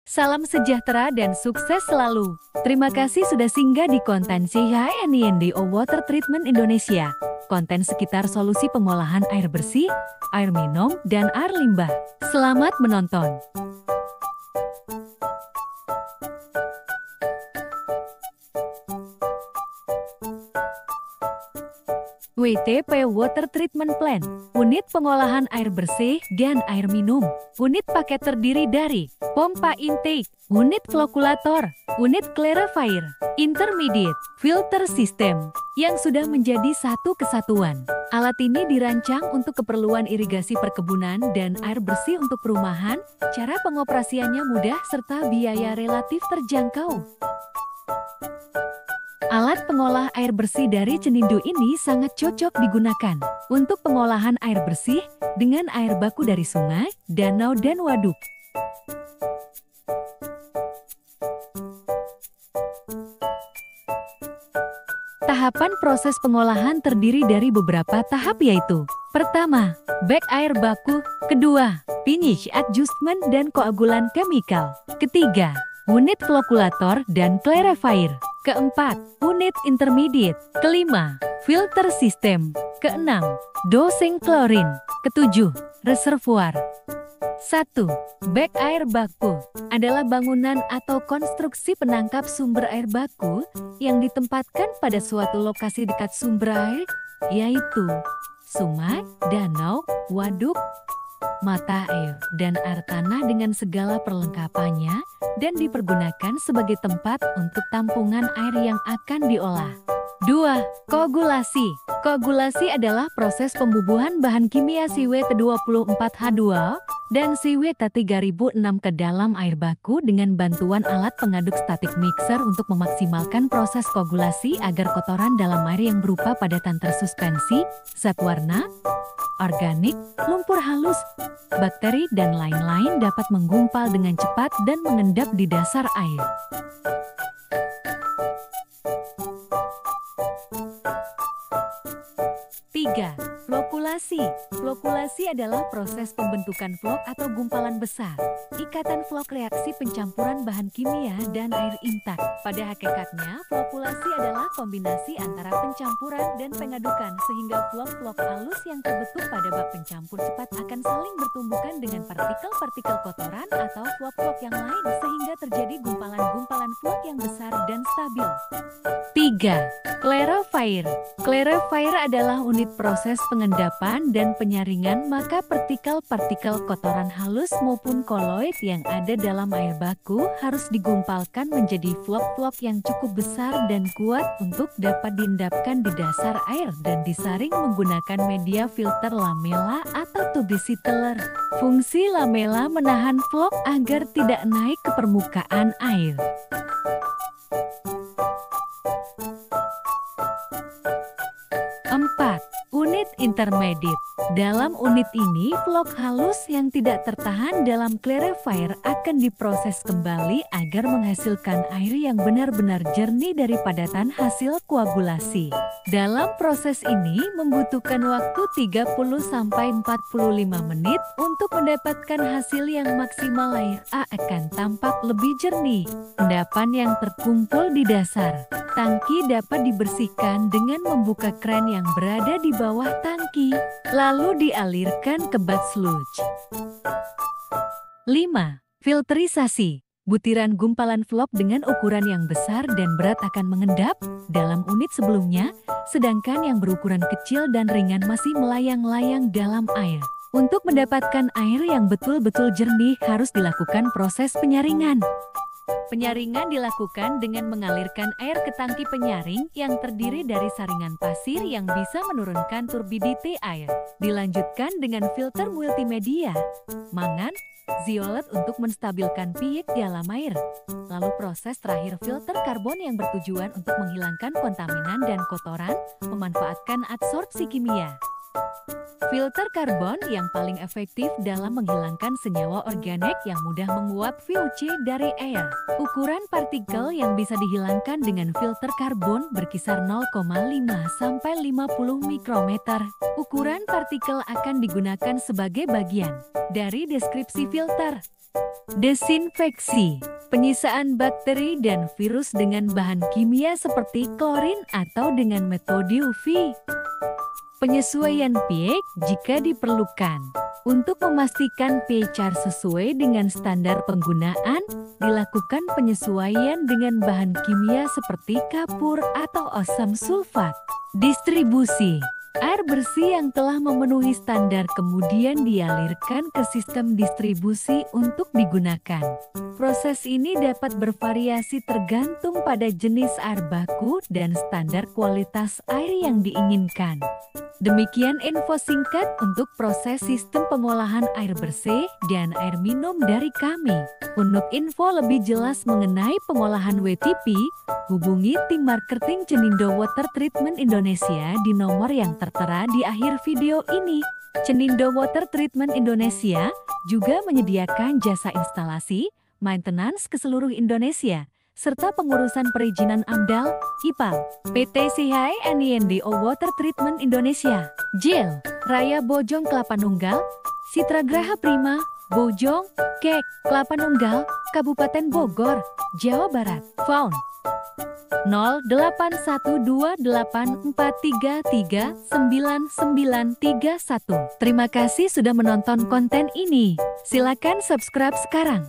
Salam sejahtera dan sukses selalu. Terima kasih sudah singgah di konten CHNINDO Water Treatment Indonesia. Konten sekitar solusi pengolahan air bersih, air minum, dan air limbah. Selamat menonton. WTP Water Treatment Plant, unit pengolahan air bersih dan air minum. Unit paket terdiri dari pompa intake, unit flokulator, unit clarifier, intermediate, filter system, yang sudah menjadi satu kesatuan. Alat ini dirancang untuk keperluan irigasi perkebunan dan air bersih untuk perumahan. Cara pengoperasiannya mudah serta biaya relatif terjangkau. Alat pengolah air bersih dari Cenindo ini sangat cocok digunakan untuk pengolahan air bersih dengan air baku dari sungai, danau, dan waduk. Tahapan proses pengolahan terdiri dari beberapa tahap, yaitu: pertama, bag air baku; kedua, finish adjustment dan koagulan chemical; ketiga, unit flokulator dan clarifier; keempat, unit intermediate; kelima, filter system; keenam, dosing klorin; ketujuh, reservoir. 1. Bag air baku adalah bangunan atau konstruksi penangkap sumber air baku yang ditempatkan pada suatu lokasi dekat sumber air, yaitu sungai, danau, waduk, mata air, dan air tanah dengan segala perlengkapannya, dan dipergunakan sebagai tempat untuk tampungan air yang akan diolah. 2. Koagulasi. Koagulasi adalah proses pembubuhan bahan kimia CW24H2 dan CW3006 ke dalam air baku dengan bantuan alat pengaduk static mixer untuk memaksimalkan proses koagulasi agar kotoran dalam air yang berupa padatan tersuspensi, zat warna, organik, lumpur halus, bakteri, dan lain-lain dapat menggumpal dengan cepat dan mengendap di dasar air. 3. Flokulasi. Flokulasi adalah proses pembentukan flok atau gumpalan besar. Ikatan flok reaksi pencampuran bahan kimia dan air intak. Pada hakikatnya, flokulasi adalah kombinasi antara pencampuran dan pengadukan sehingga flok-flok halus yang terbentuk pada bak pencampur cepat akan saling bertumbukan dengan partikel-partikel kotoran atau flok-flok yang lain sehingga terjadi gumpalan-gumpalan flok yang besar dan stabil. 3. Clarifier. Clarifier adalah unit proses pengendapan dan penyaringan maka partikel-partikel kotoran halus maupun koloid yang ada dalam air baku harus digumpalkan menjadi flok-flok yang cukup besar dan kuat untuk dapat diendapkan di dasar air dan disaring menggunakan media filter lamela atau tube settler. Fungsi lamela menahan flok agar tidak naik ke permukaan air. 4. Unit intermediate. Dalam unit ini, flok halus yang tidak tertahan dalam clarifier akan diproses kembali agar menghasilkan air yang benar-benar jernih dari padatan hasil koagulasi. Dalam proses ini membutuhkan waktu 30-45 menit untuk mendapatkan hasil yang maksimal. Air akan tampak lebih jernih. Endapan yang terkumpul di dasar tangki dapat dibersihkan dengan membuka kran yang berada di bawah tangki, lalu dialirkan ke bak sludge. 5. Filterisasi. Butiran gumpalan flok dengan ukuran yang besar dan berat akan mengendap dalam unit sebelumnya, sedangkan yang berukuran kecil dan ringan masih melayang-layang dalam air. Untuk mendapatkan air yang betul-betul jernih harus dilakukan proses penyaringan. Penyaringan dilakukan dengan mengalirkan air ke tangki penyaring yang terdiri dari saringan pasir yang bisa menurunkan turbidity air. Dilanjutkan dengan filter multimedia, mangan, zeolite untuk menstabilkan pH di alam air. Lalu proses terakhir filter karbon yang bertujuan untuk menghilangkan kontaminan dan kotoran, memanfaatkan adsorpsi kimia. Filter karbon yang paling efektif dalam menghilangkan senyawa organik yang mudah menguap VOC dari air. Ukuran partikel yang bisa dihilangkan dengan filter karbon berkisar 0,5 sampai 50 mikrometer. Ukuran partikel akan digunakan sebagai bagian dari deskripsi filter. Desinfeksi, penyisaan bakteri dan virus dengan bahan kimia seperti klorin atau dengan metode UV. Penyesuaian pH jika diperlukan. Untuk memastikan pH sesuai dengan standar penggunaan, dilakukan penyesuaian dengan bahan kimia seperti kapur atau asam sulfat. Distribusi. Air bersih yang telah memenuhi standar kemudian dialirkan ke sistem distribusi untuk digunakan. Proses ini dapat bervariasi tergantung pada jenis air baku dan standar kualitas air yang diinginkan. Demikian info singkat untuk proses sistem pengolahan air bersih dan air minum dari kami. Untuk info lebih jelas mengenai pengolahan WTP, hubungi tim marketing Cenindo Water Treatment Indonesia di nomor yang tertera di akhir video ini. Cenindo Water Treatment Indonesia juga menyediakan jasa instalasi, maintenance ke seluruh Indonesia, serta pengurusan perizinan AMDAL, IPAL, PT CHNINDO Water Treatment Indonesia, JIL, Raya Bojong Kelapa Nunggal, Citra Graha Prima, Bojong, Kek, Kelapa Nunggal, Kabupaten Bogor, Jawa Barat. Phone 081284339931. Terima kasih sudah menonton konten ini. Silakan subscribe sekarang.